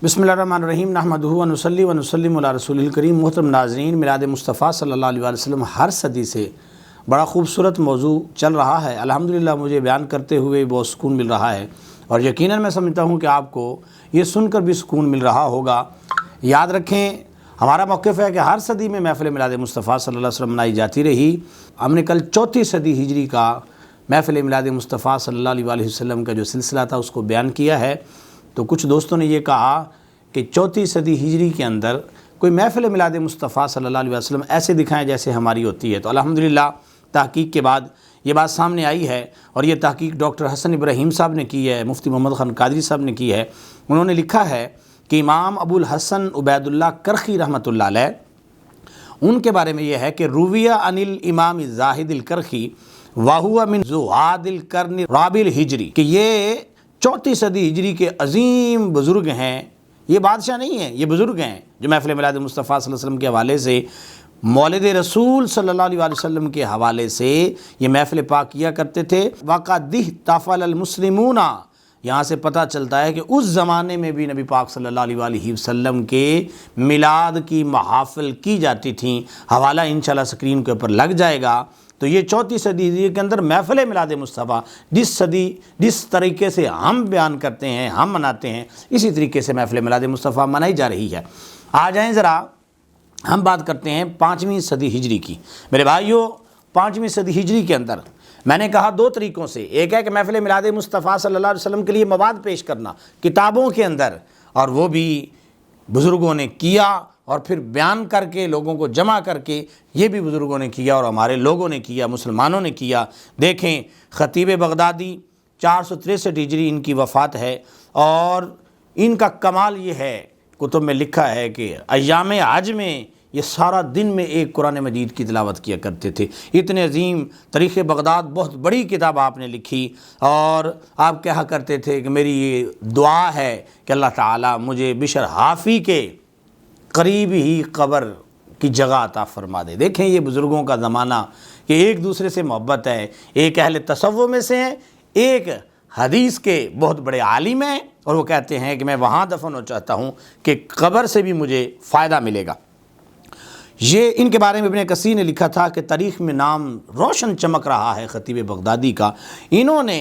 بسم اللہ الرحمن الرحیم نحمدہ و نصلی و نسلم علی رسول الکریم۔ محترم ناظرین، میلاد مصطفیٰ صلی اللہ علیہ وسلم ہر صدی سے بڑا خوبصورت موضوع چل رہا ہے۔ الحمدللہ مجھے بیان کرتے ہوئے بہت سکون مل رہا ہے، اور یقیناً میں سمجھتا ہوں کہ آپ کو یہ سن کر بھی سکون مل رہا ہوگا۔ یاد رکھیں، ہمارا موقف ہے کہ ہر صدی میں محفل میلاد مصطفیٰ صلی اللہ علیہ وسلم منائی جاتی رہی۔ ہم نے کل چوتھی صدی ہجری کا محفل میلاد مصطفیٰ صلی اللہ علیہ وسلم کا جو سلسلہ تھا اس کو بیان کیا ہے۔ تو کچھ دوستوں نے یہ کہا کہ چوتھی صدی ہجری کے اندر کوئی محفل میلاد مصطفیٰ صلی اللہ علیہ وسلم ایسے دکھائیں جیسے ہماری ہوتی ہے۔ تو الحمدللہ تحقیق کے بعد یہ بات سامنے آئی ہے، اور یہ تحقیق ڈاکٹر حسن ابراہیم صاحب نے کی ہے، مفتی محمد خان قادری صاحب نے کی ہے۔ انہوں نے لکھا ہے کہ امام ابو الحسن عبید اللہ کرخی رحمۃ اللہ علیہ، ان کے بارے میں یہ ہے کہ رویہ عن الامام الزاہد الکرخی وہو من زہاد القرن الرابع الہجری، کہ یہ چوتھی صدی ہجری کے عظیم بزرگ ہیں۔ یہ بادشاہ نہیں ہیں، یہ بزرگ ہیں جو محفل میلاد مصطفیٰ صلی اللہ علیہ وسلم کے حوالے سے، مولد رسول صلی اللہ علیہ وسلم کے حوالے سے یہ محفل پاک کیا کرتے تھے۔ وَقَدِ احْتَفَلَ الْمُسْلِمُونَ، یہاں سے پتہ چلتا ہے کہ اس زمانے میں بھی نبی پاک صلی اللہ علیہ وسلم کے میلاد کی محافل کی جاتی تھیں۔ حوالہ انشاءاللہ سکرین کے اوپر لگ جائے گا۔ تو یہ چوتھی صدی ہجری کے اندر محفل میلاد مصطفیٰ جس طریقے سے ہم بیان کرتے ہیں، ہم مناتے ہیں، اسی طریقے سے محفل میلاد مصطفیٰ منائی جا رہی ہے۔ آ جائیں ذرا ہم بات کرتے ہیں 5ویں صدی ہجری کی۔ میرے بھائیوں، 5ویں صدی ہجری کے اندر میں نے کہا دو طریقوں سے، ایک ہے کہ محفل میلاد مصطفیٰ صلی اللہ علیہ وسلم کے لیے مواد پیش کرنا کتابوں کے اندر، اور وہ بھی بزرگوں نے کیا، اور پھر بیان کر کے لوگوں کو جمع کر کے یہ بھی بزرگوں نے کیا اور ہمارے لوگوں نے کیا، مسلمانوں نے کیا۔ دیکھیں، خطیب بغدادی 463 ہجری ان کی وفات ہے، اور ان کا کمال یہ ہے، کتب میں لکھا ہے کہ ایام حج میں یہ سارا دن میں ایک قرآن مجید کی تلاوت کیا کرتے تھے۔ اتنے عظیم تاریخ بغداد، بہت بڑی کتاب آپ نے لکھی، اور آپ کہا کرتے تھے کہ میری یہ دعا ہے کہ اللہ تعالیٰ مجھے بشر حافی کے قریب ہی قبر کی جگہ عطا فرما دے۔ دیکھیں یہ بزرگوں کا زمانہ کہ ایک دوسرے سے محبت ہے، ایک اہل تصوف میں سے ہیں، ایک حدیث کے بہت بڑے عالم ہیں، اور وہ کہتے ہیں کہ میں وہاں دفن ہو چاہتا ہوں کہ قبر سے بھی مجھے فائدہ ملے گا۔ یہ ان کے بارے میں ابن کثیر نے لکھا تھا کہ تاریخ میں نام روشن چمک رہا ہے خطیب بغدادی کا۔ انہوں نے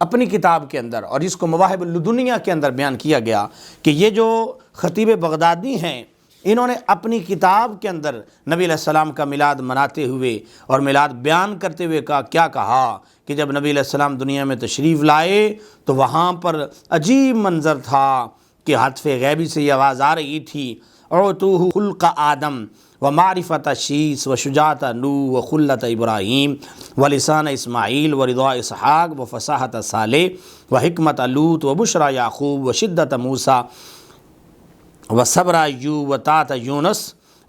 اپنی کتاب کے اندر، اور اس کو مواہب اللدنیہ کے اندر بیان کیا گیا کہ یہ جو خطیب بغدادی ہیں، انہوں نے اپنی کتاب کے اندر نبی علیہ السلام کا میلاد مناتے ہوئے اور میلاد بیان کرتے ہوئے کیا کہا کہ جب نبی علیہ السلام دنیا میں تشریف لائے تو وہاں پر عجیب منظر تھا کہ حتف غیبی سے یہ آواز آ رہی تھی، اعطوہ خلق آدم و معرفت شیس و شجاعت نو و خلت ابراہیم و لسان اسماعیل و رضا اسحاق و فصاحت صالح و حکمت لوط و بشرا یعقوب و شدت موسیٰ و صبر ایوب و طاعت یونس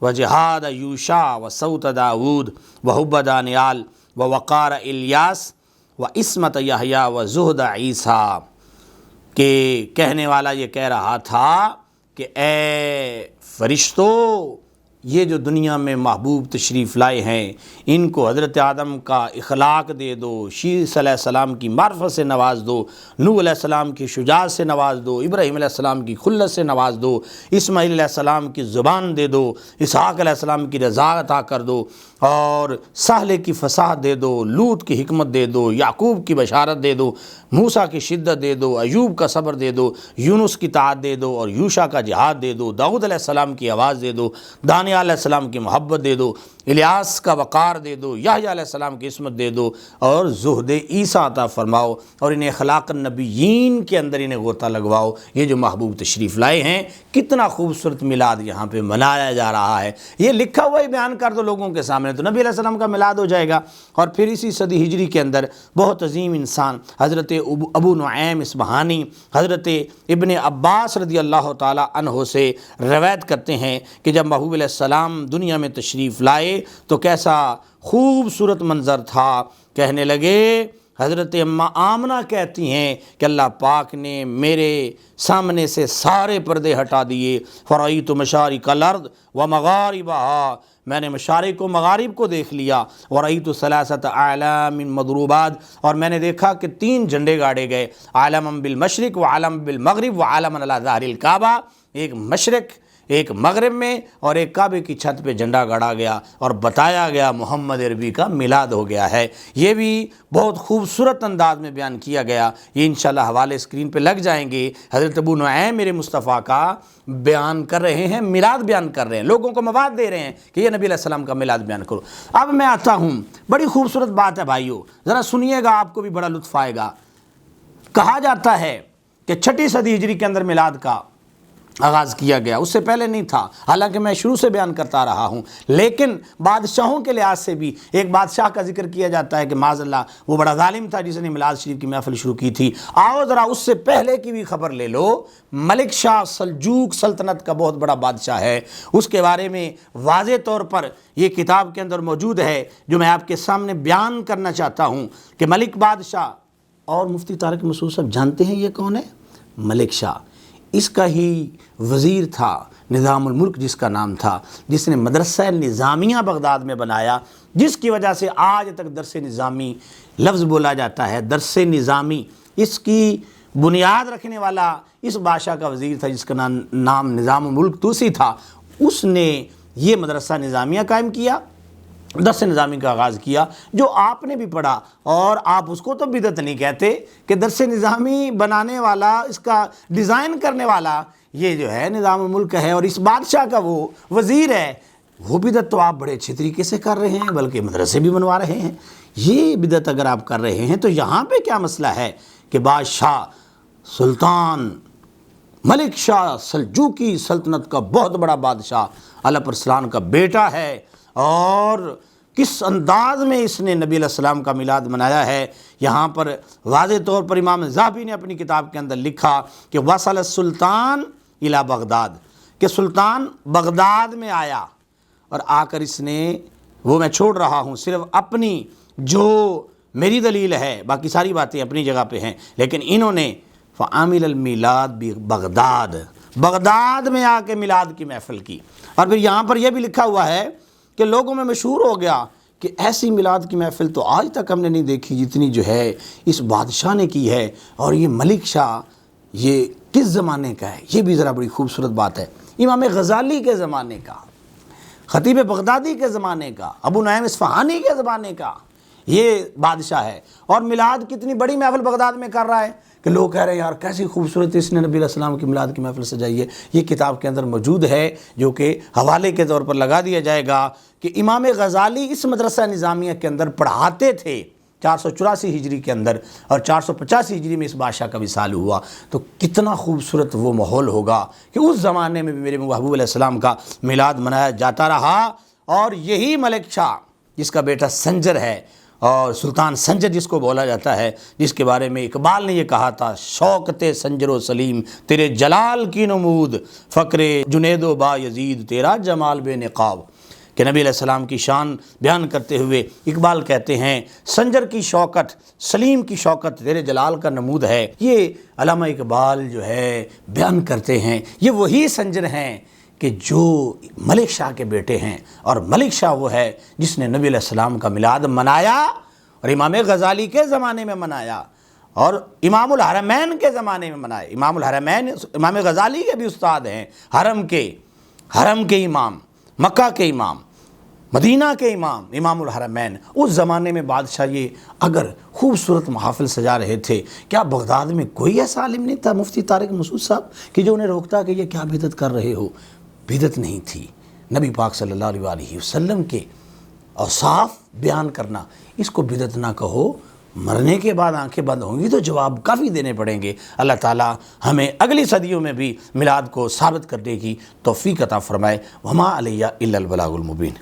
و جہاد یوشع و صوت داود و حب دانیال و وقار الیاس و عصمت یحییٰ و زہد عیسیٰ، کہ کہنے والا یہ کہہ رہا تھا کہ اے فرشتوں، یہ جو دنیا میں محبوب تشریف لائے ہیں ان کو حضرت آدم کا اخلاق دے دو، شیس علیہ السلام کی معرفت سے نواز دو، نوح علیہ السلام کی شجاعت سے نواز دو، ابراہیم علیہ السلام کی خلت سے نواز دو، اسماعیل علیہ السلام کی زبان دے دو، اسحاق علیہ السلام کی رضا عطا کر دو، اور صالح کی فصاحت دے دو، لوط کی حکمت دے دو، یعقوب کی بشارت دے دو، موسیٰ کی شدت دے دو، ایوب کا صبر دے دو، یونس کی طاعت دے دو، اور یوشع کا جہاد دے دو، داؤد علیہ السلام کی آواز دے دو، دانیال علیہ السلام کی محبت دے دو، الیاس کا وقار دے دو، یحییٰ علیہ السلام کی عصمت دے دو، اور زہد عیسیٰ عطا فرماؤ، اور انہیں اخلاق النبیین کے اندر انہیں غوطہ لگواؤ۔ یہ جو محبوب تشریف لائے ہیں، کتنا خوبصورت میلاد یہاں پہ منایا جا رہا ہے، یہ لکھا ہوا ہی بیان کر دو لوگوں کے سامنے، تو نبی علیہ السلام کا میلاد ہو جائے گا۔ اور پھر اسی صدی ہجری کے اندر بہت عظیم انسان حضرت ابو نعیم اصبہانی حضرت ابن عباس رضی اللہ تعالی عنہ سے روایت کرتے ہیں کہ جب محبوب علیہ السلام دنیا میں تشریف لائے تو کیسا خوبصورت منظر تھا۔ کہنے لگے حضرت اماں آمنہ کہتی ہیں کہ اللہ پاک نے میرے سامنے سے سارے پردے ہٹا دیے، فرأیت مشارق الارض ومغاربہا، میں نے مشارق و مغارب کو دیکھ لیا، ورأیت ثلاثۃ اعلام مضروبات، اور میں نے دیکھا کہ 3 جھنڈے گاڑے گئے، عالم بالمشرق وعالم بالمغرب وعالم علی ظہر الکعبہ، ایک مشرق ایک مغرب میں اور ایک کعبے کی چھت پہ جھنڈا گاڑا گیا اور بتایا گیا محمد عربی کا میلاد ہو گیا ہے۔ یہ بھی بہت خوبصورت انداز میں بیان کیا گیا، یہ انشاءاللہ حوالے اسکرین پہ لگ جائیں گے۔ حضرت ابو نعیم میرے مصطفیٰ کا بیان کر رہے ہیں، میلاد بیان کر رہے ہیں، لوگوں کو مواد دے رہے ہیں کہ یہ نبی علیہ السلام کا میلاد بیان کرو۔ اب میں آتا ہوں، بڑی خوبصورت بات ہے بھائیو، ذرا سنیے گا، آپ کو بھی بڑا لطف آئے گا۔ کہا جاتا ہے کہ 6 صدی ہجری کے اندر میلاد کا آغاز کیا گیا، اس سے پہلے نہیں تھا، حالانکہ میں شروع سے بیان کرتا رہا ہوں، لیکن بادشاہوں کے لحاظ سے بھی ایک بادشاہ کا ذکر کیا جاتا ہے کہ معاذ اللہ وہ بڑا ظالم تھا جس نے میلاد شریف کی محفل شروع کی تھی۔ آؤ ذرا اس سے پہلے کی بھی خبر لے لو۔ ملک شاہ سلجوق سلطنت کا بہت بڑا بادشاہ ہے، اس کے بارے میں واضح طور پر یہ کتاب کے اندر موجود ہے جو میں آپ کے سامنے بیان کرنا چاہتا ہوں کہ ملک بادشاہ، اور مفتی طارق مسعود صاحب جانتے ہیں یہ کون ہے؟ ملک شاہ، اس کا ہی وزیر تھا نظام الملک جس کا نام تھا، جس نے مدرسہ نظامیہ بغداد میں بنایا، جس کی وجہ سے آج تک درس نظامی لفظ بولا جاتا ہے۔ درس نظامی، اس کی بنیاد رکھنے والا اس بادشاہ کا وزیر تھا جس کا نام نظام الملک توسی تھا۔ اس نے یہ مدرسہ نظامیہ قائم کیا، درس نظامی کا آغاز کیا، جو آپ نے بھی پڑھا، اور آپ اس کو تو بدعت نہیں کہتے کہ درس نظامی بنانے والا، اس کا ڈیزائن کرنے والا یہ جو ہے نظام الملک ہے اور اس بادشاہ کا وہ وزیر ہے، وہ بدعت تو آپ بڑے اچھے طریقے سے کر رہے ہیں، بلکہ مدرسے بھی بنوا رہے ہیں۔ یہ بدعت اگر آپ کر رہے ہیں تو یہاں پہ کیا مسئلہ ہے کہ بادشاہ سلطان ملک شاہ سلجوقی سلطنت کا بہت بڑا بادشاہ علیہ السلام کا بیٹا ہے، اور کس انداز میں اس نے نبی علیہ السلام کا میلاد منایا ہے۔ یہاں پر واضح طور پر امام ذہبی نے اپنی کتاب کے اندر لکھا کہ وصل السلطان الی بغداد، کہ سلطان بغداد میں آیا، اور آ کر اس نے، وہ میں چھوڑ رہا ہوں صرف اپنی جو میری دلیل ہے، باقی ساری باتیں اپنی جگہ پہ ہیں، لیکن انہوں نے فعامل المیلاد بغداد، بغداد میں آ کے میلاد کی محفل کی۔ اور پھر یہاں پر یہ بھی لکھا ہوا ہے کہ لوگوں میں مشہور ہو گیا کہ ایسی میلاد کی محفل تو آج تک ہم نے نہیں دیکھی جتنی جو ہے اس بادشاہ نے کی ہے۔ اور یہ ملک شاہ یہ کس زمانے کا ہے؟ یہ بھی ذرا بڑی خوبصورت بات ہے، امام غزالی کے زمانے کا، خطیب بغدادی کے زمانے کا، ابو نعیم اصفہانی کے زمانے کا یہ بادشاہ ہے، اور میلاد کتنی بڑی محفل بغداد میں کر رہا ہے کہ لوگ کہہ رہے ہیں یار کیسی خوبصورت اس نے نبی علیہ السلام کی میلاد کی محفل سجائی ہے۔ یہ کتاب کے اندر موجود ہے، جو کہ حوالے کے طور پر لگا دیا جائے گا کہ امام غزالی اس مدرسہ نظامیہ کے اندر پڑھاتے تھے 484 ہجری کے اندر، اور 485 ہجری میں اس بادشاہ کا وصال ہوا۔ تو کتنا خوبصورت وہ ماحول ہوگا کہ اس زمانے میں بھی میرے محبوب علیہ السلام کا میلاد منایا جاتا رہا۔ اور یہی ملک شاہ جس کا بیٹا سنجر ہے، اور سلطان سنجر جس کو بولا جاتا ہے، جس کے بارے میں اقبال نے یہ کہا تھا، شوکت سنجر و سلیم تیرے جلال کی نمود، فقر جنید و با یزید تیرا جمال بے نقاب، کہ نبی علیہ السلام کی شان بیان کرتے ہوئے اقبال کہتے ہیں سنجر کی شوکت، سلیم کی شوکت تیرے جلال کا نمود ہے۔ یہ علامہ اقبال جو ہے بیان کرتے ہیں، یہ وہی سنجر ہیں کہ جو ملک شاہ کے بیٹے ہیں، اور ملک شاہ وہ ہے جس نے نبی علیہ السلام کا میلاد منایا، اور امام غزالی کے زمانے میں منایا، اور امام الحرمین کے زمانے میں منایا۔ امام الحرمین امام غزالی کے بھی استاد ہیں، حرم کے امام، مکہ کے امام، مدینہ کے امام، امام الحرمین۔ اس زمانے میں بادشاہ یہ اگر خوبصورت محافل سجا رہے تھے، کیا بغداد میں کوئی ایسا عالم نہیں تھا مفتی طارق مسعود صاحب کہ جو انہیں روکتا کہ یہ کیا بدعت کر رہے ہو؟ بدعت نہیں تھی، نبی پاک صلی اللہ علیہ وآلہ وسلم کے اوصاف بیان کرنا، اس کو بدعت نہ کہو۔ مرنے کے بعد آنکھیں بند ہوں گی تو جواب کافی دینے پڑیں گے۔ اللہ تعالی ہمیں اگلی صدیوں میں بھی میلاد کو ثابت کرنے کی توفیق عطا فرمائے۔ وما علیہ الا البلاغ المبین۔